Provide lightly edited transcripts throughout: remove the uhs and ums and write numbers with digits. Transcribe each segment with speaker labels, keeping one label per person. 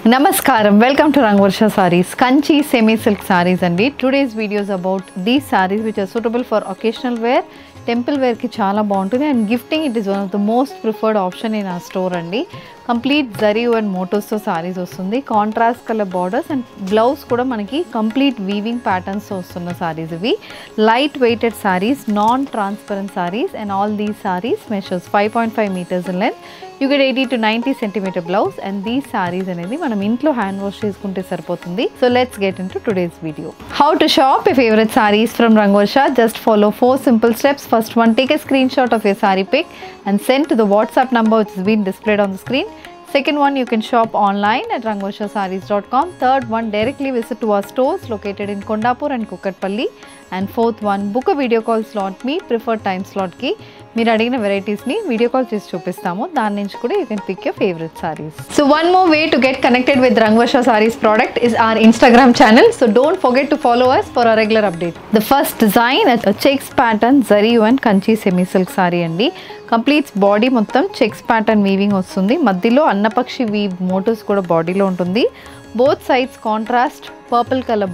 Speaker 1: Namaskaram, welcome to Rangvarsha Sarees, Kanchi semi silk sarees andi. Today's video is about these sarees which are suitable for occasional wear, temple wear ki chaala baguntundi and gifting. It is one of the most preferred option in our store andi. Complete zari and motifs తో sarees వస్తుంది. Contrast color borders and blouse కూడా మనకి complete weaving patterns తో వస్తున్న sarees ఇవి. Light weighted sarees, non transparent sarees and all these sarees measures 5.5 meters in length. You get 80 to 90 centimeter blouse and these sarees అనేది మనం ఇంట్లో hand wash చేసుకుంటే సరిపోతుంది. So let's get into today's video. How to shop your favorite sarees from Rangvarsha? Just follow 4 simple steps. First one, take a screenshot of your saree pic and send to the WhatsApp number which is being displayed on the screen. Second one, you can shop online at rangvarshasarees.com. Third one, directly visit to our stores located in Kondapur and Kukatpalli. And fourth one, book a video call slot me preferred time slot ki మీరు అడిగిన varieties ని video call చేసి చూపిస్తాము. దాని నుంచి కూడా you can pick your favorite sarees. So one more way to get connected with Rangvarsha Sarees product is our Instagram channel. So don't forget to follow us for a regular update. The first design, a checks pattern zari and kanchi semi silk saree andi. Completes body మొత్తం checks pattern weaving వస్తుంది. మధ్యలో అన్నపక్షి weave motifs కూడా బాడీలో ఉంటుంది. Both sides contrast purple colour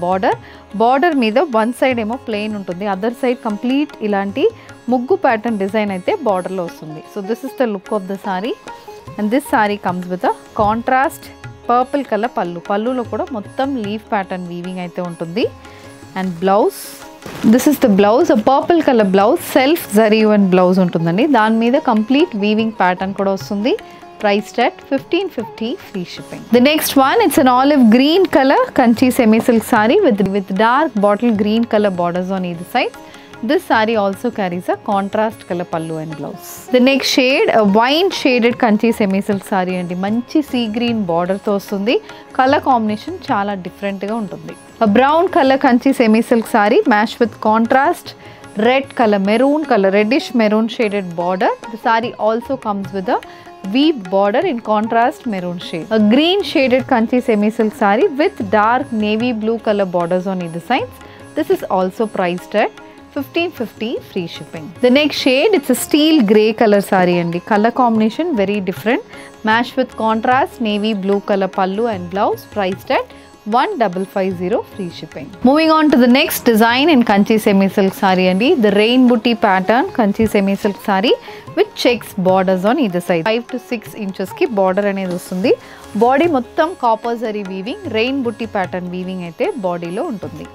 Speaker 1: border మీద one side ఏమో plain ఉంటుంది, other side complete ఇలాంటి ముగ్గు ప్యాటర్న్ డిజైన్ అయితే బార్డర్లో వస్తుంది. So this is the look of the sorry and this sari comes with a contrast purple colour పళ్ళులో కూడా మొత్తం లీఫ్ ప్యాటర్న్ వీవింగ్ అయితే ఉంటుంది. And blouse, this is the blouse, purple colour blouse, self zari and blouse ఉంటుందండి. దాని మీద complete weaving pattern కూడా వస్తుంది. Priced at 1550 free shipping. The next one, it's an olive green color kanchi semi silk saree with dark bottle green color borders on either side. This saree also carries a contrast color pallu and blouse. The next shade, a wine shaded kanchi semi silk saree andi. Manchi sea green border తో వస్తుంది. Colour combination చాలా different గా ఉంటుంది. A brown color kanchi semi silk saree matched with contrast red color, maroon color, reddish maroon shaded border. The saree also comes with a weaved border in contrast maroon shade. A green shaded kanchi semi silk saree with dark navy blue color borders on either sides. This is also priced at 1550 free shipping. The next shade, it's a steel grey color saree and the color combination very different. Matched with contrast navy blue color pallu and blouse, priced at 1550 free shipping. Moving on to the next design in kanchi semi silk saree andi, the rain booty pattern kanchi semi silk saree with checks borders on either side. 5 to 6 inches ki border అనేది వస్తుంది. Body మొత్తం copper zari weaving, rain butti pattern weaving అయితే బాడీలో ఉంటుంది.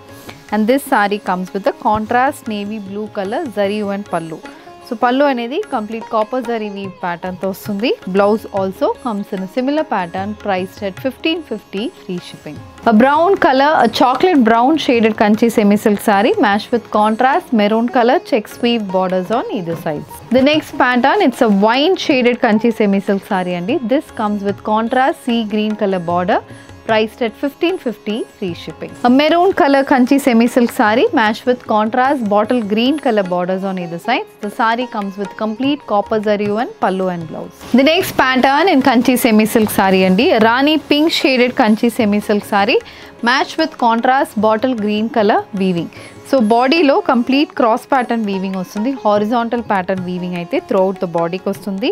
Speaker 1: And this sari comes with a contrast navy blue colour zari and pallu. సో పల్లు అనేది complete copper zari weave pattern తో వస్తుంది. Blouse also comes in similar pattern, priced at 1550 free shipping. A brown color, a chocolate brown shaded kanchi semi silk saree matched with contrast maroon color checks weave borders on either sides. The next pattern, it's a wine shaded kanchi semi silk saree andi. This comes with contrast sea green color border, priced at 1550 free shipping. A maroon color kanchi semi silk saree matched with contrast bottle green color borders on either side. The saree comes with complete copper zari and pallu and blouse. The next pattern in kanchi semi silk saree andi, rani pink shaded kanchi semi silk saree matched with contrast bottle green color weaving. So బాడీలో complete cross pattern weaving వస్తుంది. Horizontal pattern weaving అయితే throughout the బాడీకి వస్తుంది.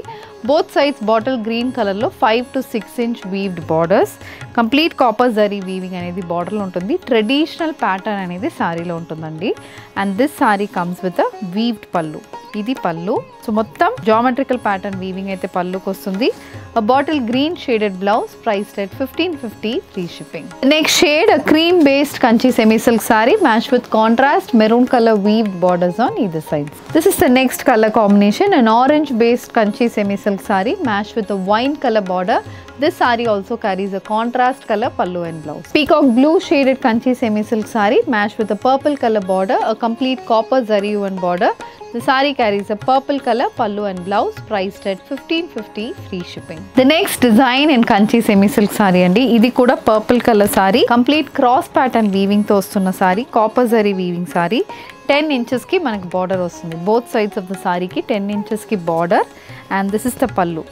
Speaker 1: Both sides bottle green కలర్లో 5 to 6 inch weaved borders, complete copper zari weaving అనేది బార్డర్లో ఉంటుంది. Traditional pattern అనేది శారీలో ఉంటుందండి. And this sari comes with a weaved పల్లు. ఇది పల్లు. సో మొత్తం జామెట్రికల్ ప్యాటర్న్ వీవింగ్ అయితే పల్లుకి వస్తుంది. A bottle green shaded blouse, priced at 1550 free shipping. The next shade, a cream based kanchi semi silk saree matched with contrast maroon color weaved borders on either sides. This is the next color combination, an orange based kanchi semi silk saree matched with a wine color border. This saree also carries a contrast color pallu and blouse. Peacock blue shaded kanchi semi silk saree matched with a purple color border, a complete copper zari woven border. The saree carries a purple color pallu and blouse, priced at 1550 free shipping. The next design in kanchi semi silk saree andi, idi kuda purple color saree, complete cross pattern weaving తో వస్తున్న saree, copper zari weaving saree. 10 inches ki manaku border వస్తుంది. Both sides of the saree ki 10 inches ki border and this is the pallu.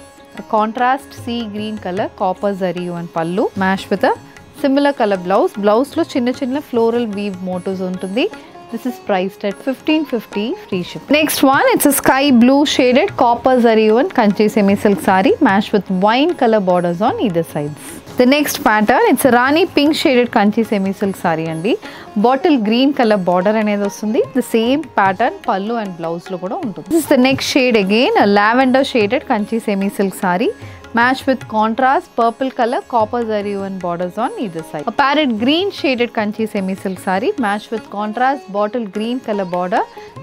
Speaker 1: A contrast sea green color copper zari and pallu matched with a similar color blouse. Blouse lo chinna chinna floral weave motifs ఉంటుంది. This is priced at 1550 free shipping. Next one, it's a sky blue shaded copper zari and kanchi semi silk saree matched with wine color borders on either sides. The next pattern, it's a Rani pink shaded kanchi semi silk saree andi. Bottle green color border anedi vastundi. The same pattern pallu and blouse lo kuda untundi. This is the next shade again, a lavender shaded kanchi semi silk saree. Matched with contrast purple color copper zari and borders on either side. A parrot green shaded kanchi semi silk saree matched with contrast bottle green color border.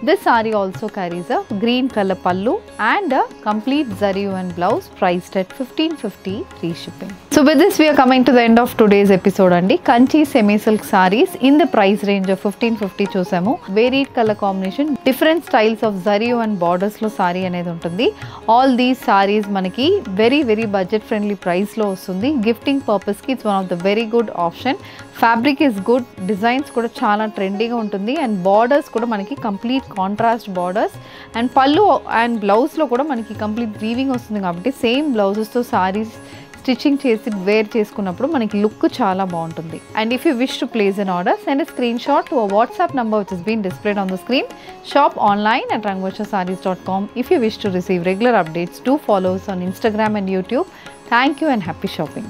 Speaker 1: This saree also carries a green color pallu and a complete zari and blouse priced at 1550 free shipping. So with this we are coming to the end of today's episode andi. Kanchi semi silk sarees in the price range of 1550 చూసాము. Varied color combination, different styles of zari and borders lo saree అనేది ఉంటుంది. All these sarees మనకి very budget friendly price లో వస్తుంది. Gifting purpose కి it's one of the very good option. Fabric is good, designs కూడా చాలా ట్రెండీగా ఉంటుంది అండ్ బార్డర్స్ కూడా మనకి కంప్లీట్ కాంట్రాస్ట్ బార్డర్స్ అండ్ పళ్ళు అండ్ బ్లౌజ్లో కూడా మనకి కంప్లీట్ వీవింగ్ వస్తుంది కాబట్టి సేమ్ బ్లౌజెస్తో సారీస్ స్టిచ్చింగ్ చేసి వేర్ చేసుకున్నప్పుడు మనకి లుక్ చాలా బాగుంటుంది. And if you wish to place an order, send a screenshot to a WhatsApp number which has been displayed on the screen. Shop online at rangvarshasarees.com. If you wish to receive regular updates, do follow us on Instagram and YouTube. Thank you and happy shopping.